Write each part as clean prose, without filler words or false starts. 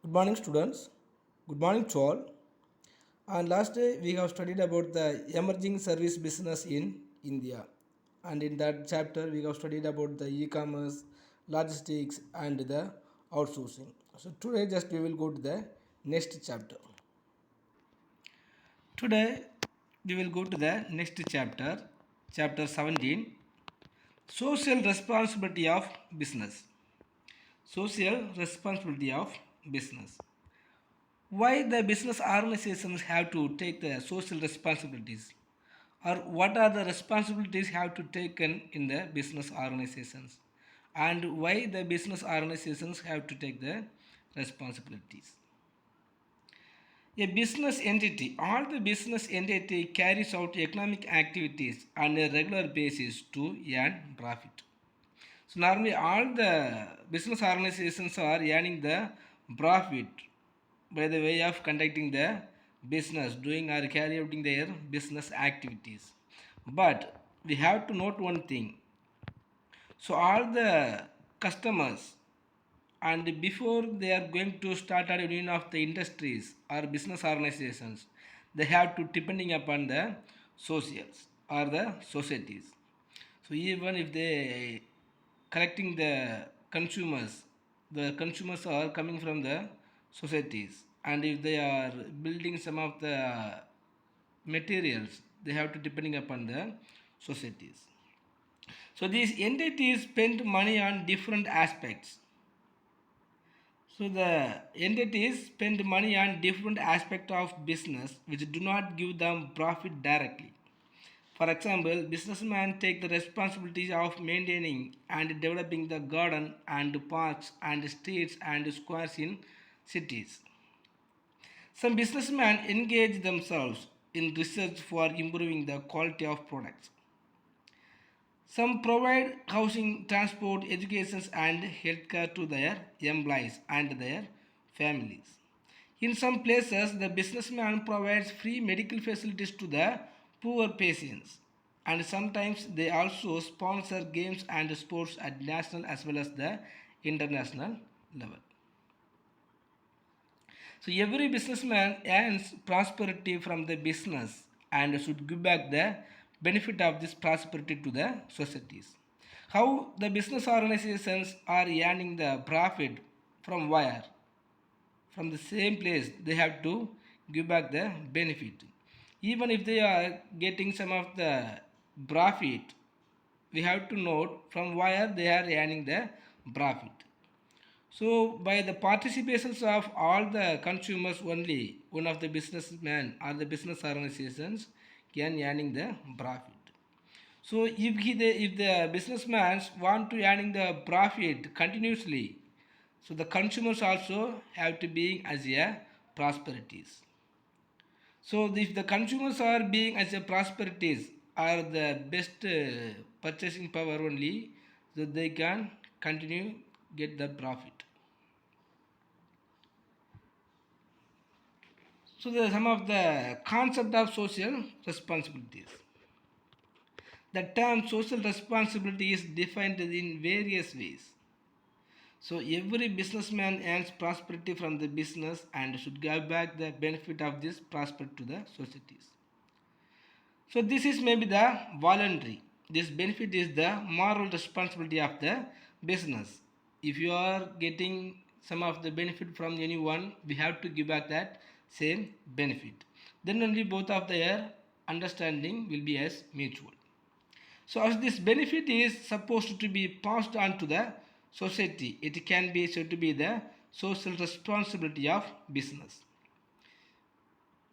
Good morning, students. Good morning to all. And last day we have studied about the emerging service business in India. And in that chapter we have studied about the e-commerce, logistics, and the outsourcing. So today just we will go to the next chapter. Today we will go to the next chapter, chapter 17, social responsibility of business. Social responsibility of business. Why the business organizations have to take the social responsibilities, or what are the responsibilities have to taken in the business organizations, and why the business organizations have to take the responsibilities. A business entity, all the business entity carries out economic activities on a regular basis to earn profit. So normally all the business organizations are earning the profit by the way of conducting the business, doing or carrying out their business activities. But we have to note one thing. So all the customers, and before they are going to start any of the industries or business organizations, they have to depending upon the socials or the societies. So even if they collecting the consumers are coming from the societies, and if they are building some of the materials, they have to depending upon the societies. So these entities spend money on different aspects. So the entities spend money on different aspects of business which do not give them profit directly. For example, businessmen take the responsibility of maintaining and developing the garden and parks and streets and squares in cities. Some businessmen engage themselves in research for improving the quality of products. Some provide housing, transport, education, and healthcare to their employees and their families. In some places, the businessman provides free medical facilities to the poor patients, and sometimes they also sponsor games and sports at national as well as the international level. So every businessman earns prosperity from the business and should give back the benefit of this prosperity to the societies. How the business organizations are earning the profit from where? From the same place they have to give back the benefit. Even if they are getting some of the profit, we have to note from where they are earning the profit. So, by the participations of all the consumers only, one of the businessmen or the business organizations can earning the profit. So, if the businessmen want to earning the profit continuously, so the consumers also have to be as a prosperities. So, if the consumers are being as a prosperities are the best purchasing power only, so they can continue get the profit. So there are some of the concept of social responsibilities. The term social responsibility is defined in various ways. So every businessman earns prosperity from the business and should give back the benefit of this prosperity to the societies. So this is maybe the voluntary. This benefit is the moral responsibility of the business. If you are getting some of the benefit from anyone, we have to give back that same benefit. Then only both of their understanding will be as mutual. So as this benefit is supposed to be passed on to the society, it can be said to be the social responsibility of business.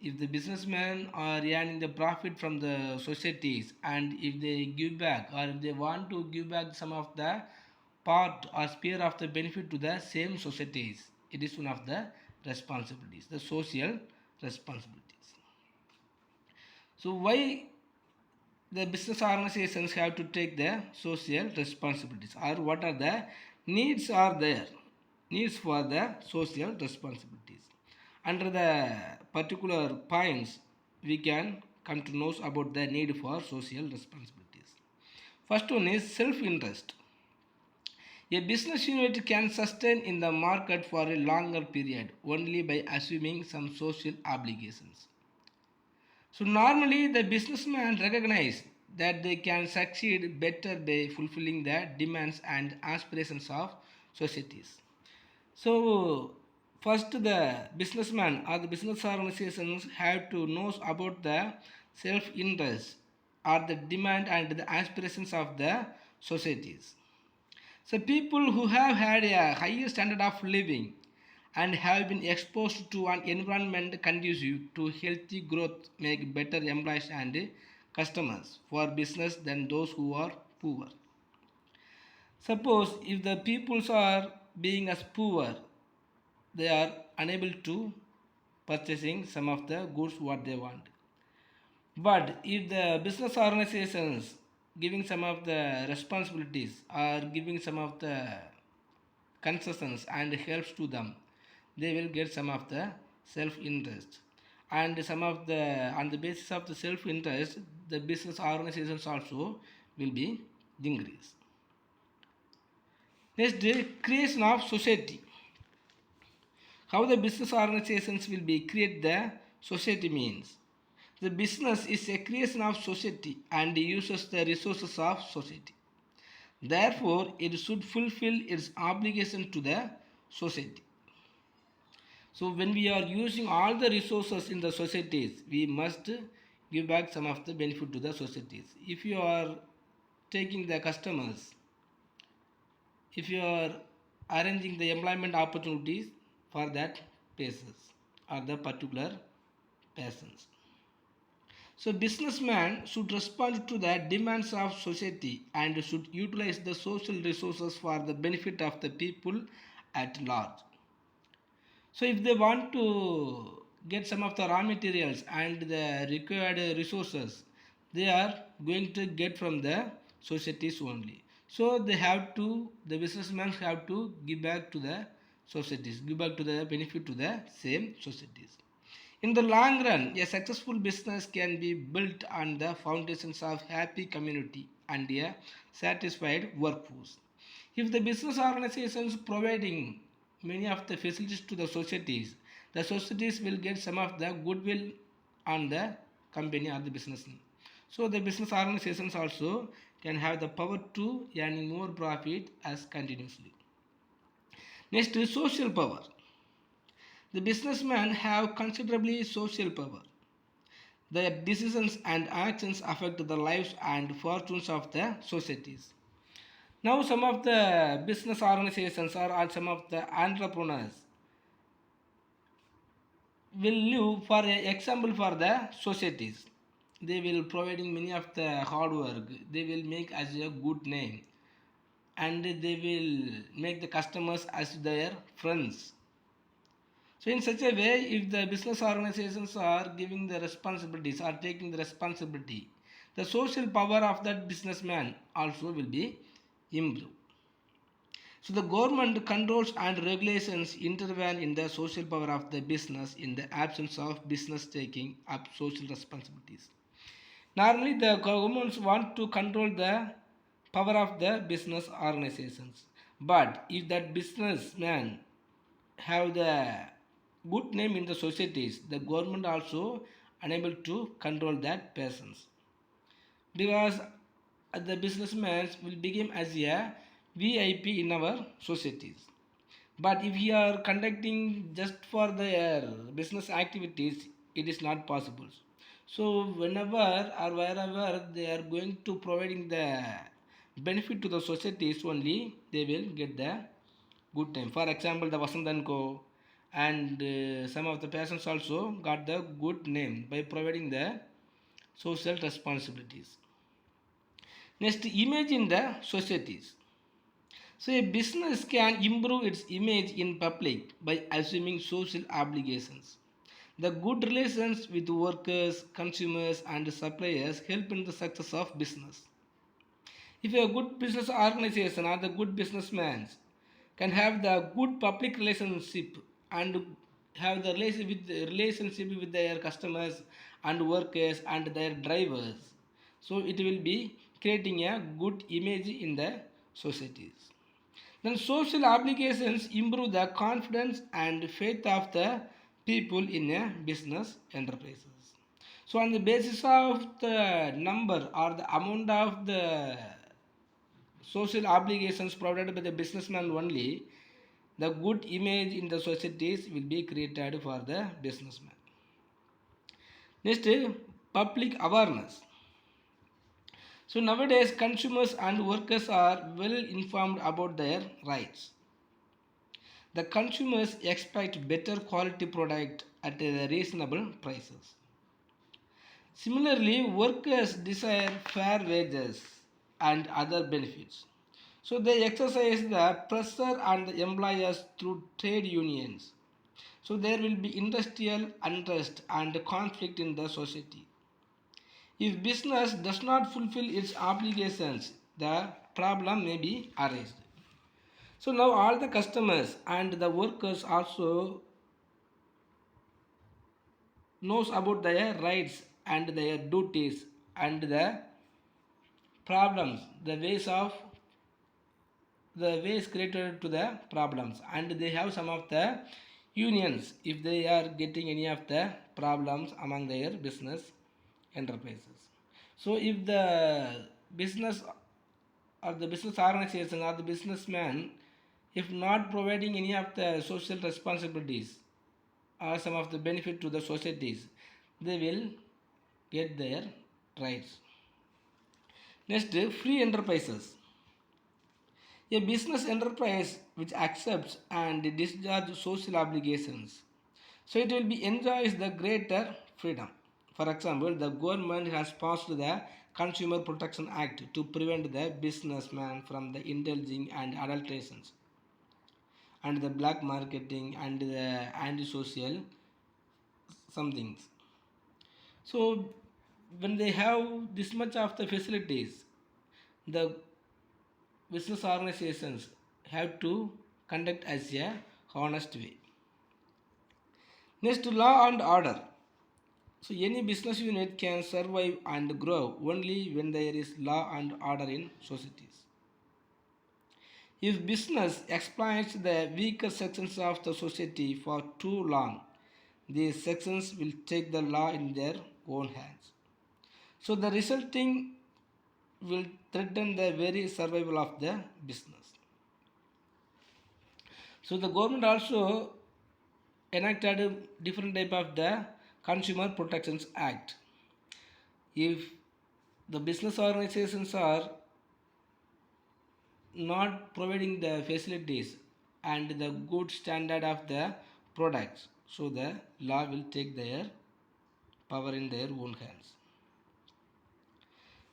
If the businessmen are earning the profit from the societies, and if they give back or if they want to give back some of the part or sphere of the benefit to the same societies, it is one of the responsibilities, the social responsibilities. So why the business organizations have to take the social responsibilities, or what are the needs are there, needs for the social responsibilities? Under the particular points we can come to know about the need for social responsibilities. First one is self interest. A business unit can sustain in the market for a longer period only by assuming some social obligations. So normally the businessman recognize that they can succeed better by fulfilling the demands and aspirations of societies. So first the businessman or the business organizations have to know about the self-interest or the demand and the aspirations of the societies. So people who have had a higher standard of living and have been exposed to an environment conducive to healthy growth make better employees and customers for business than those who are poor. Suppose if the peoples are being as poor, they are unable to purchasing some of the goods what they want. But if the business organizations giving some of the responsibilities or giving some of the concessions and helps to them, they will get some of the self-interest. And some of the on the basis of the self-interest, the business organizations also will be increased. Next, the creation of society. How the business organizations will be create the society means. The business is a creation of society and uses the resources of society. Therefore, it should fulfill its obligation to the society. So, when we are using all the resources in the societies, we must give back some of the benefit to the societies. If you are taking the customers, if you are arranging the employment opportunities for that persons or the particular persons. So businessman should respond to the demands of society and should utilize the social resources for the benefit of the people at large. So if they want to get some of the raw materials and the required resources, they are going to get from the societies only. So they have to, the businessmen have to give back to the societies, give back to the benefit to the same societies. In the long run, a successful business can be built on the foundations of happy community and a satisfied workforce. If the business organizations providing many of the facilities to the societies will get some of the goodwill on the company or the business. So the business organizations also can have the power to earning more profit as continuously. Next is social power. The businessmen have considerably social power. Their decisions and actions affect the lives and fortunes of the societies. Now, some of the business organizations or some of the entrepreneurs will live for an example for the societies. They will providing many of the hard work. They will make as a good name, and they will make the customers as their friends. So in such a way, if the business organizations are giving the responsibilities, are taking the responsibility, the social power of that businessman also will be improved. So the government controls and regulations intervene in the social power of the business in the absence of business taking up social responsibilities. Normally, the governments want to control the power of the business organizations. But if that businessman have the good name in the societies, the government also unable to control that persons because the businessmen will become as a VIP in our societies. But if you are conducting just for their business activities, it is not possible. So whenever or wherever they are going to providing the benefit to the societies only, they will get the good time. For example, the Vasanth & Co. and some of the persons also got the good name by providing the social responsibilities. Next, image in the societies. So a business can improve its image in public by assuming social obligations. The good relations with workers, consumers, and suppliers help in the success of business. If a good business organization or the good businessman can have the good public relationship and have the relationship with their customers and workers and their drivers, so it will be creating a good image in the societies. Then social obligations improve the confidence and faith of the people in a business enterprises. So on the basis of the number or the amount of the social obligations provided by the businessman only, the good image in the societies will be created for the businessman. Next, public awareness. So nowadays consumers and workers are well informed about their rights. The consumers expect better quality product at reasonable prices. Similarly, workers desire fair wages and other benefits. So they exercise the pressure on the employers through trade unions. So there will be industrial unrest and conflict in the society. If business does not fulfill its obligations, the problem may be arised. So now all the customers and the workers also knows about their rights and their duties and the problems, the ways created to the problems, and they have some of the unions if they are getting any of the problems among their business enterprises. So if the business or the business organization or the businessman if not providing any of the social responsibilities or some of the benefit to the societies, they will get their rights. Next, free enterprises. A business enterprise which accepts and discharges social obligations. So it will be enjoys the greater freedom. For example, the government has passed the Consumer Protection Act to prevent the businessman from the indulging and adulterations and the black marketing and the antisocial some things. So when they have this much of the facilities, the business organizations have to conduct as a honest way. Next, law and order. So any business unit can survive and grow only when there is law and order in societies. If business exploits the weaker sections of the society for too long, these sections will take the law in their own hands. So the resulting will threaten the very survival of the business. So the government also enacted a different type of the Consumer Protections Act. If the business organizations are not providing the facilities and the good standard of the products, so the law will take their power in their own hands.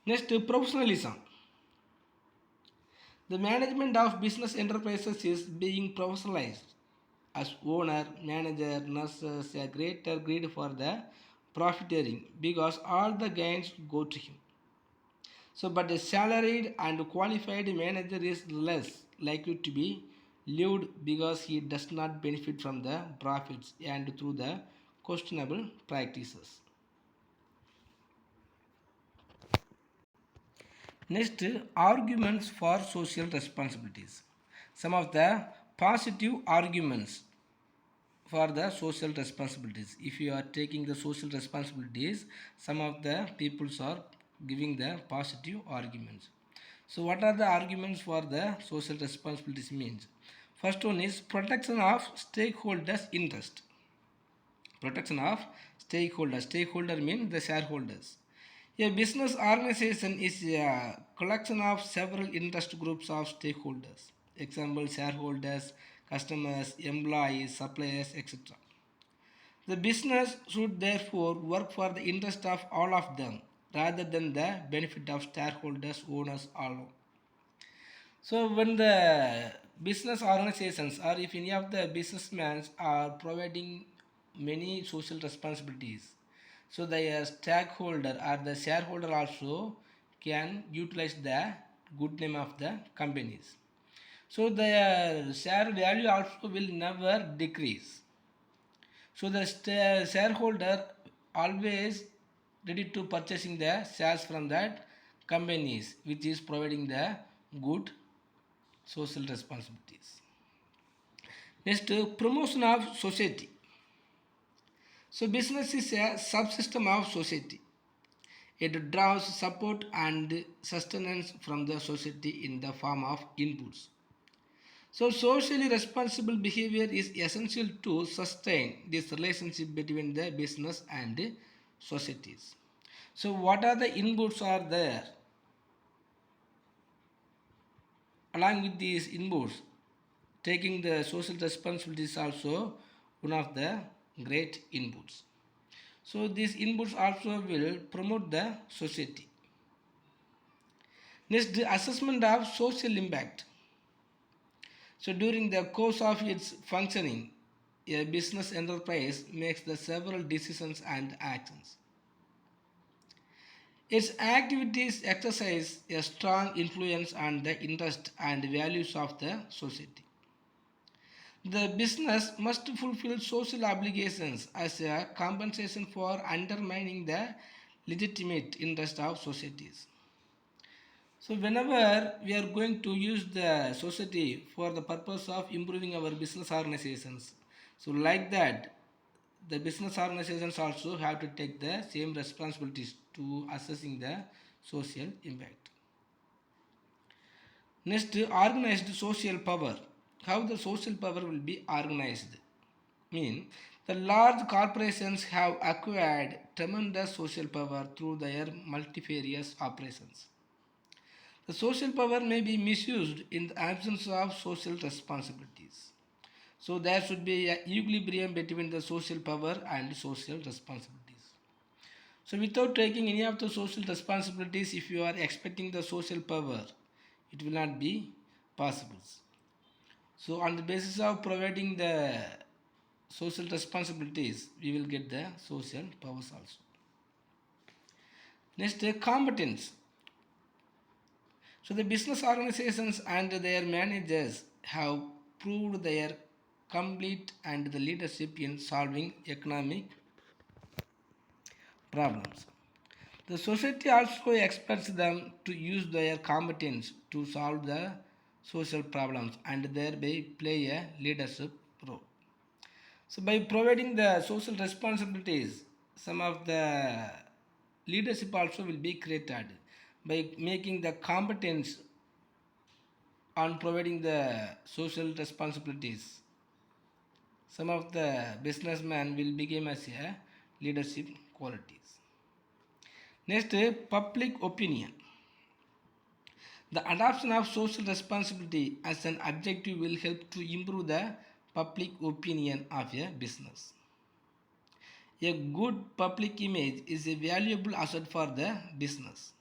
Next, professionalism. The management of business enterprises is being professionalized as owner, manager, nurses, a greater greed for the profiteering because all the gains go to him. So, but a salaried and qualified manager is less likely to be lived because he does not benefit from the profits and through the questionable practices. Next, arguments for social responsibilities. Some of the positive arguments for the social responsibilities. If you are taking the social responsibilities, some of the peoples are giving the positive arguments. So what are the arguments for the social responsibilities means? First one is protection of stakeholders interest. Protection of stakeholders. Stakeholder means the shareholders. A business organization is a collection of several interest groups of stakeholders. Example, shareholders, customers, employees, suppliers, etc. The business should therefore work for the interest of all of them rather than the benefit of shareholders, owners alone. So when the business organizations or if any of the businessmen are providing many social responsibilities, so the stakeholder or the shareholder also can utilize the good name of the companies. So the share value also will never decrease. So the shareholder always ready to purchasing the shares from that companies which is providing the good social responsibilities. Next, promotion of society. So business is a subsystem of society. It draws support and sustenance from the society in the form of inputs. So socially responsible behavior is essential to sustain this relationship between the business and societies. So what are the inputs are there? Along with these inputs, taking the social responsibility is also one of the great inputs. So these inputs also will promote the society. Next, the assessment of social impact. So during the course of its functioning, a business enterprise makes the several decisions and actions. Its activities exercise a strong influence on the interest and values of the society. The business must fulfill social obligations as a compensation for undermining the legitimate interest of societies. So whenever we are going to use the society for the purpose of improving our business organizations, so like that, the business organizations also have to take the same responsibilities to assessing the social impact. Next, organized social power. How the social power will be organized? Mean the large corporations have acquired tremendous social power through their multifarious operations. The social power may be misused in the absence of social responsibilities. So there should be an equilibrium between the social power and social responsibilities. So without taking any of the social responsibilities, if you are expecting the social power, it will not be possible. So on the basis of providing the social responsibilities, we will get the social powers also. Next, competence. So the business organizations and their managers have proved their complete and the leadership in solving economic problems. The society also expects them to use their competence to solve the social problems and thereby play a leadership role. So by providing the social responsibilities, some of the leadership also will be created by making the competence on providing the social responsibilities. Some of the businessmen will become as a leadership qualities. Next, public opinion. The adoption of social responsibility as an objective will help to improve the public opinion of a business. A good public image is a valuable asset for the business.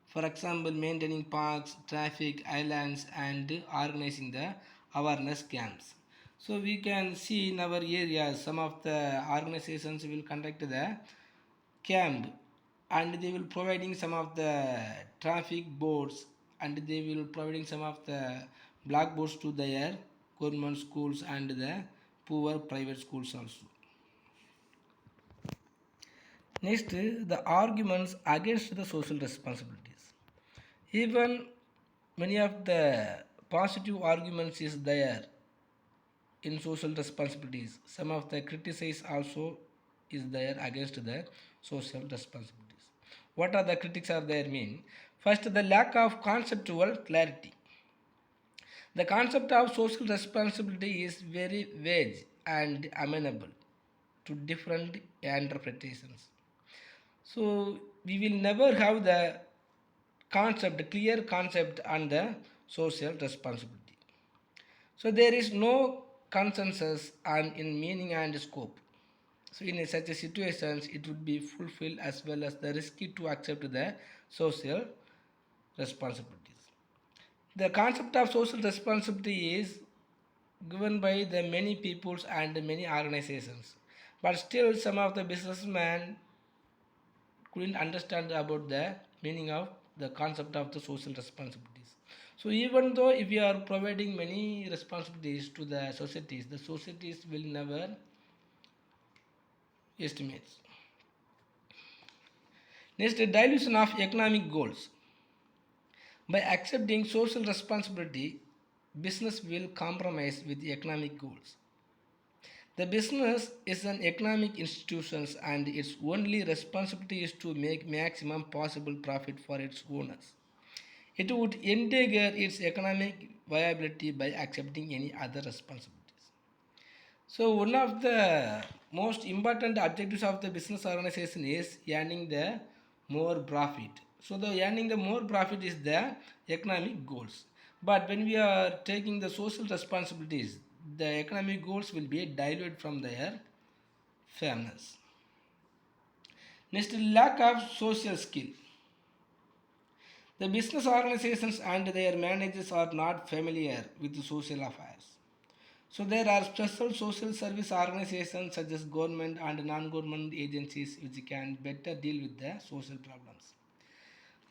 For example, maintaining parks, traffic islands, and organizing the awareness camps. So we can see in our area some of the organizations will conduct the camp and they will providing some of the traffic boards and they will providing some of the blackboards to their government schools and the poor private schools also. Next, the arguments against the social responsibilities. Even many of the positive arguments is there in social responsibilities. Some of the criticize also is there against the social responsibilities. What are the critics are there mean? First, the lack of conceptual clarity. The concept of social responsibility is very vague and amenable to different interpretations. So we will never have the clear concept on the social responsibility. So there is no consensus on in meaning and scope. So in such a situations, it would be fulfilled as well as the risky to accept the social responsibilities. The concept of social responsibility is given by the many peoples and many organizations, but still some of the businessmen couldn't understand about the meaning of the concept of the social responsibilities. So even though if we are providing many responsibilities to the societies will never estimate. Next, dilution of economic goals. By accepting social responsibility, business will compromise with economic goals. The business is an economic institution and its only responsibility is to make maximum possible profit for its owners. It would endanger its economic viability by accepting any other responsibilities. So one of the most important objectives of the business organization is earning the more profit. So the earning the more profit is the economic goals. But when we are taking the social responsibilities, the economic goals will be diluted from their fairness. Next, lack of social skill. The business organizations and their managers are not familiar with social affairs. So there are special social service organizations such as government and non-government agencies which can better deal with the social problems.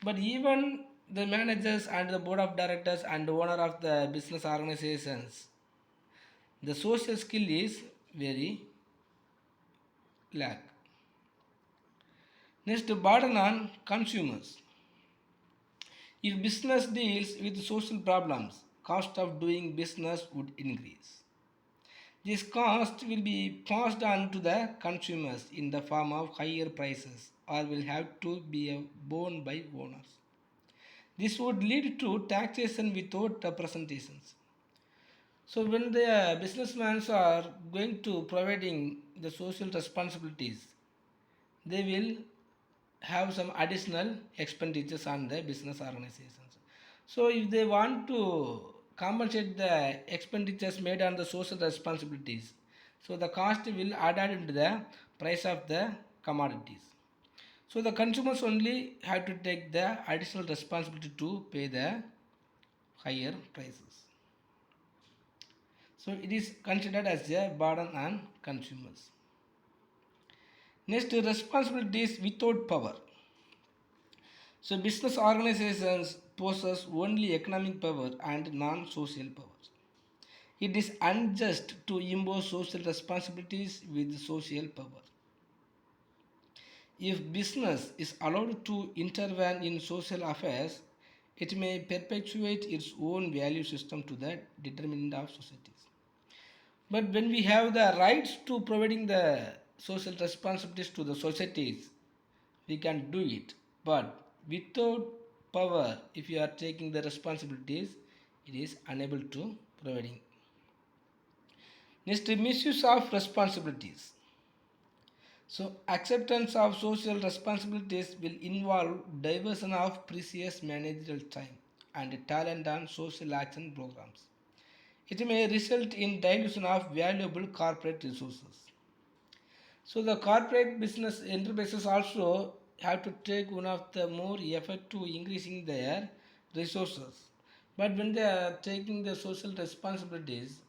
But even the managers and the board of directors and the owner of the business organizations, the social skill is very lack. Next, burden on consumers. If business deals with social problems, cost of doing business would increase. This cost will be passed on to the consumers in the form of higher prices or will have to be borne by owners. This would lead to taxation without representations. So when the businessmen are going to providing the social responsibilities, they will have some additional expenditures on the business organizations. So if they want to compensate the expenditures made on the social responsibilities, so the cost will add into the price of the commodities. So the consumers only have to take the additional responsibility to pay the higher prices. So it is considered as a burden on consumers. Next, responsibilities without power. So business organizations possess only economic power and non-social powers. It is unjust to impose social responsibilities with social power. If business is allowed to intervene in social affairs, it may perpetuate its own value system to the detriment of societies. But when we have the rights to providing the social responsibilities to the societies, we can do it. But without power, if you are taking the responsibilities, it is unable to providing. Next, misuse of responsibilities. So acceptance of social responsibilities will involve diversion of precious managerial time and talent on social action programs. It may result in dilution of valuable corporate resources. So the corporate business enterprises also have to take one of the more effort to increasing their resources. But when they are taking the social responsibilities,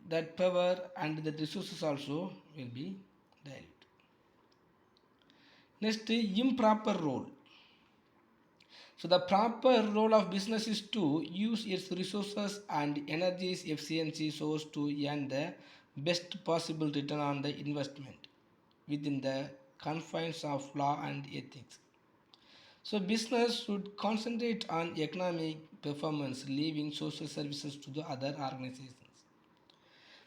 that power and the resources also will be diluted. Next, improper role. So the proper role of business is to use its resources and energies efficiency so as to earn the best possible return on the investment within the confines of law and ethics. So business should concentrate on economic performance, leaving social services to the other organizations.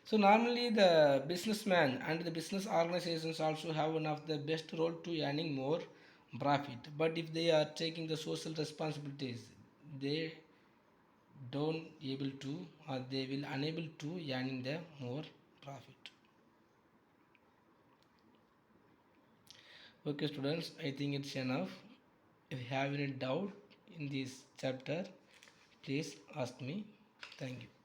So normally the businessman and the business organizations also have one of the best role to earning more profit. But if they are taking the social responsibilities, they don't able to or they will unable to earning the more profit. Okay students, I think it's enough. If you have any doubt in this chapter, please ask me. Thank you.